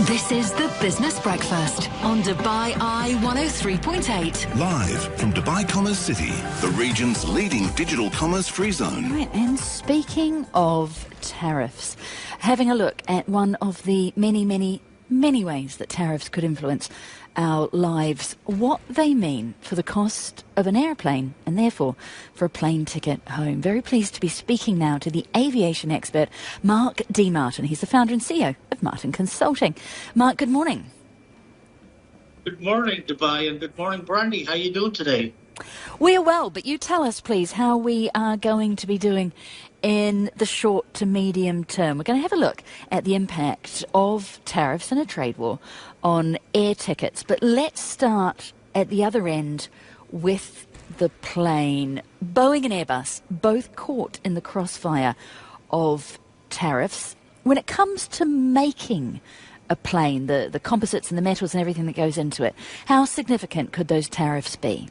This is the Business Breakfast on Dubai Eye 103.8. Live from Dubai Commerce City, the region's leading digital commerce free zone. Right, and speaking of tariffs, having a look at one of the many ways that tariffs could influence our lives, what they mean for the cost of an airplane and therefore for a plane ticket home. Very pleased to be speaking now to the aviation expert, Mark D. Martin. He's the founder and CEO of Martin Consulting. Mark, good morning. Good morning, Dubai, and good morning, Brandy. How are you doing today? We're well, but you tell us, please, how we are going to be doing in the short to medium term. We're going to have a look at the impact of tariffs and a trade war on air tickets. But let's start at the other end with the plane. Boeing and Airbus, both caught in the crossfire of tariffs. When it comes to making a plane, the composites and the metals and everything that goes into it, how significant could those tariffs be?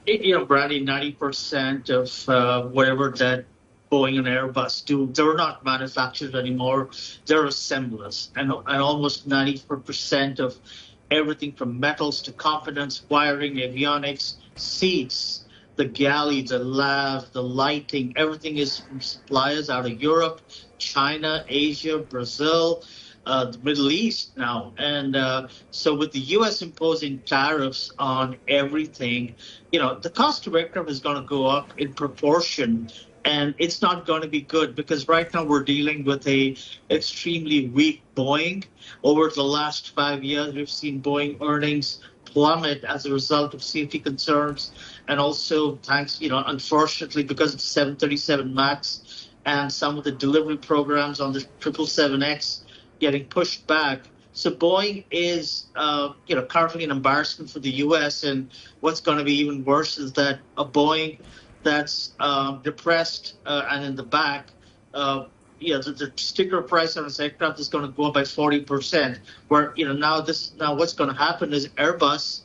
Brandy, 90% of whatever that Boeing and Airbus do, they're not manufactured anymore. They're assemblers. And almost 94% of everything from metals to components, wiring, avionics, seats, the galley, the lav, the lighting, everything is from suppliers out of Europe, China, Asia, Brazil, the Middle East now. And so with the U.S. imposing tariffs on everything, the cost of aircraft is going to go up in proportion. And it's not going to be good because right now we're dealing with a extremely weak Boeing. Over the last 5 years, we've seen Boeing earnings plummet as a result of safety concerns. And also thanks, unfortunately, because of the 737 MAX and some of the delivery programs on the 777X getting pushed back. So Boeing is, currently an embarrassment for the U.S. And what's going to be even worse is that a Boeing that's depressed and in the back, the sticker price on this aircraft is going to go up by 40%. Where now what's going to happen is Airbus,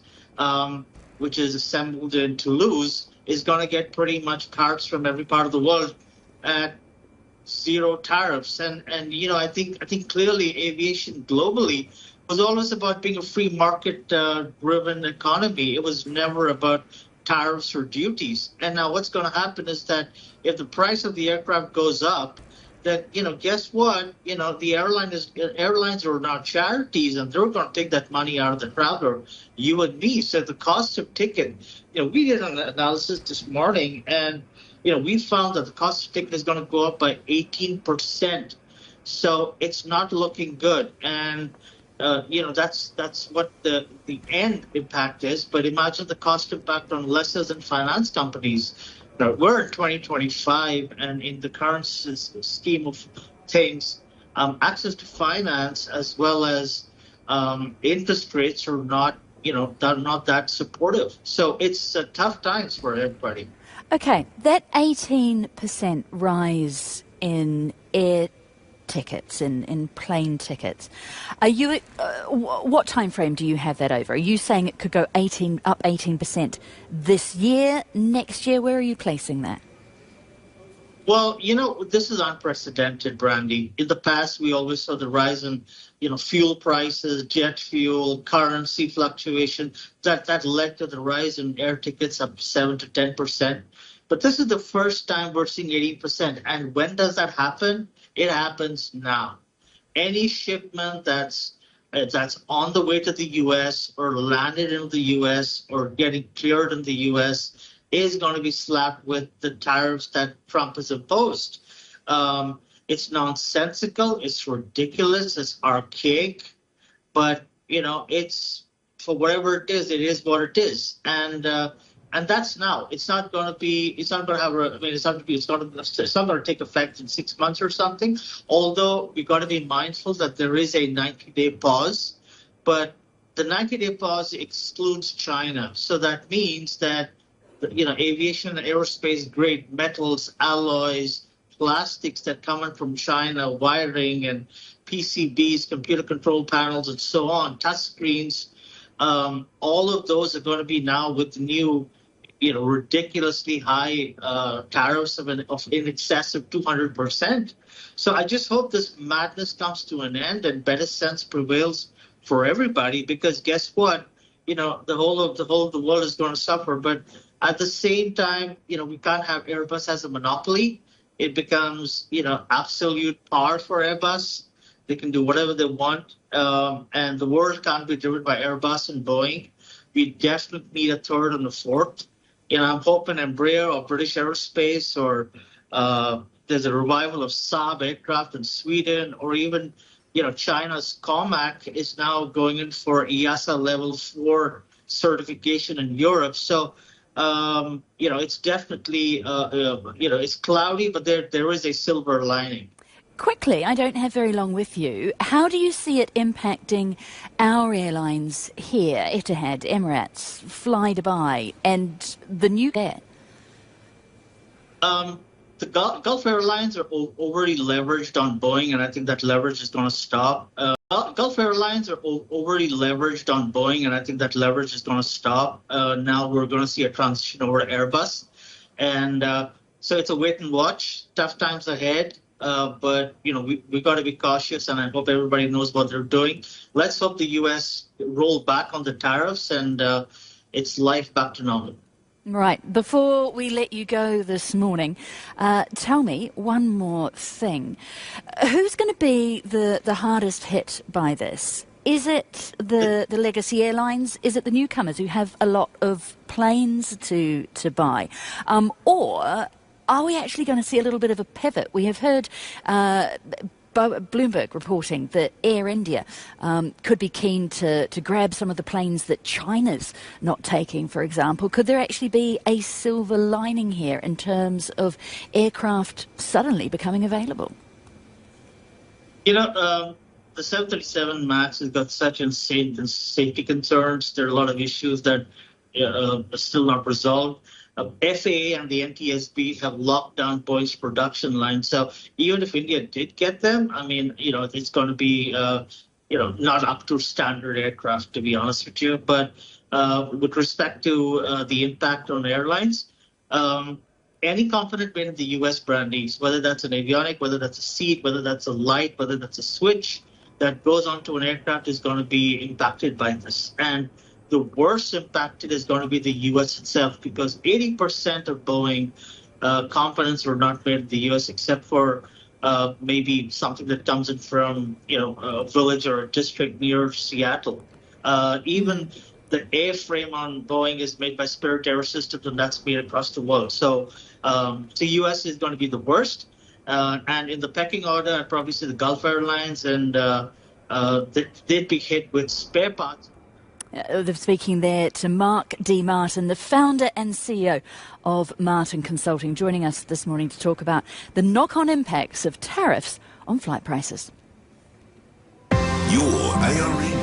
which is assembled in Toulouse, is going to get pretty much parts from every part of the world at zero tariffs. And I think clearly aviation globally was always about being a free market driven economy. It was never about tariffs or duties. And now what's going to happen is that if the price of the aircraft goes up, then, guess what? The airlines are not charities, and they're going to take that money out of the traveler, you and me. So the cost of ticket, we did an analysis this morning, and, we found that the cost of ticket is going to go up by 18%. So it's not looking good. And that's what the end impact is. But imagine the cost impact on lessors and finance companies. We're in 2025, and in the current scheme of things, access to finance as well as interest rates are not that supportive. So it's tough times for everybody. Okay, that 18% rise in air tickets, in plane tickets. Are you? What time frame do you have that over? Are you saying it could go up 18% this year, next year? Where are you placing that? Well, this is unprecedented, Brandy. In the past, we always saw the rise in, fuel prices, jet fuel, currency fluctuation. That led to the rise in air tickets up 7 to 10%. But this is the first time we're seeing 18%. And when does that happen? It happens now. Any shipment that's on the way to the U.S. or landed in the U.S. or getting cleared in the U.S. is going to be slapped with the tariffs that Trump has imposed. It's nonsensical. It's ridiculous. It's archaic. But, it's for whatever it is what it is. And that's now. It's not going to be. It's not going to have. It's not going to take effect in 6 months or something. Although we've got to be mindful that there is a 90-day pause, but the 90-day pause excludes China. So that means that aviation and aerospace grade metals, alloys, plastics that come in from China, wiring and PCBs, computer control panels, and so on, touch screens. All of those are going to be now with the new ridiculously high tariffs of in excess of 200%. So I just hope this madness comes to an end and better sense prevails for everybody. Because guess what? The whole of the world is going to suffer. But at the same time, we can't have Airbus as a monopoly. It becomes, absolute power for Airbus. They can do whatever they want, and the world can't be driven by Airbus and Boeing. We definitely need a third and a fourth. I'm hoping Embraer or British Aerospace or there's a revival of Saab aircraft in Sweden, or even, China's COMAC is now going in for EASA level 4 certification in Europe. So, it's definitely, it's cloudy, but there is a silver lining. Quickly, I don't have very long with you. How do you see it impacting our airlines here, Etihad, Emirates, Fly Dubai, and the new air? The Gulf Airlines are already leveraged on Boeing, and I think that leverage is going to stop. Gulf Airlines are already leveraged on Boeing, and I think that leverage is going to stop. Now we're going to see a transition over to Airbus. And so it's a wait and watch, tough times ahead. But, we got to be cautious, and I hope everybody knows what they're doing. Let's hope the U.S. roll back on the tariffs and it's life back to normal. Right. Before we let you go this morning, tell me one more thing. Who's going to be the hardest hit by this? Is it the legacy airlines? Is it the newcomers who have a lot of planes to buy? Or are we actually going to see a little bit of a pivot? We have heard Bloomberg reporting that Air India could be keen to grab some of the planes that China's not taking, for example. Could there actually be a silver lining here in terms of aircraft suddenly becoming available? The 737 MAX has got such insane safety concerns. There are a lot of issues that are still not resolved. FAA and the NTSB have locked down Boeing's production line. So even if India did get them, it's going to be, not up to standard aircraft, to be honest with you. But with respect to the impact on airlines, any component made in the U.S. brandies, whether that's an avionic, whether that's a seat, whether that's a light, whether that's a switch that goes onto an aircraft is going to be impacted by this. And the worst impacted is going to be the U.S. itself, because 80% of Boeing components were not made in the U.S. except for maybe something that comes in from, a village or a district near Seattle. Even the airframe on Boeing is made by Spirit AeroSystems, and that's made across the world. So the U.S. is going to be the worst. And in the pecking order, I'd probably say the Gulf Airlines, and they'd be hit with spare parts. Speaking there to Mark D. Martin, the founder and CEO of Martin Consulting, joining us this morning to talk about the knock-on impacts of tariffs on flight prices. Your ARE